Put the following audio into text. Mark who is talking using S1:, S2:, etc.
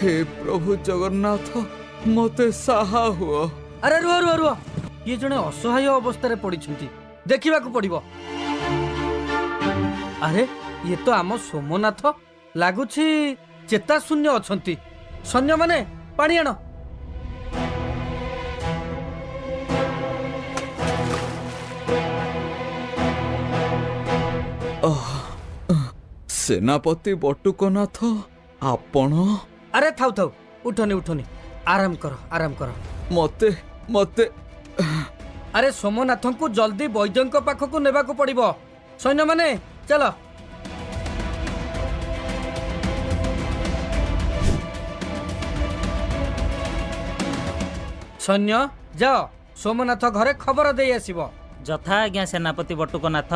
S1: हे प्रभु जगन्नाथ मते साहा हुआ।
S2: अरे रुह रुह रुह, ये जने असहाय अवस्था पड़ी देखा पड़ो। अरे ये तो आम सोमनाथ लगुच चेता शून्य अच्छा। सैन्य माने पानी आण।
S1: सेनापति बटुकनाथ आपण।
S2: अरे थाउ थाउ, उठनी उठनी, आराम कर आराम कर।
S1: मते मते
S2: अरे सोमनाथ को जल्दी वैद्य पाखक नेबा को पड़िबो। सैन्य माने चलो। सैन्य जाओ सोमनाथ घरे खबर दे आसीबो।
S3: जथा आज्ञा सेनापति बटुकनाथ।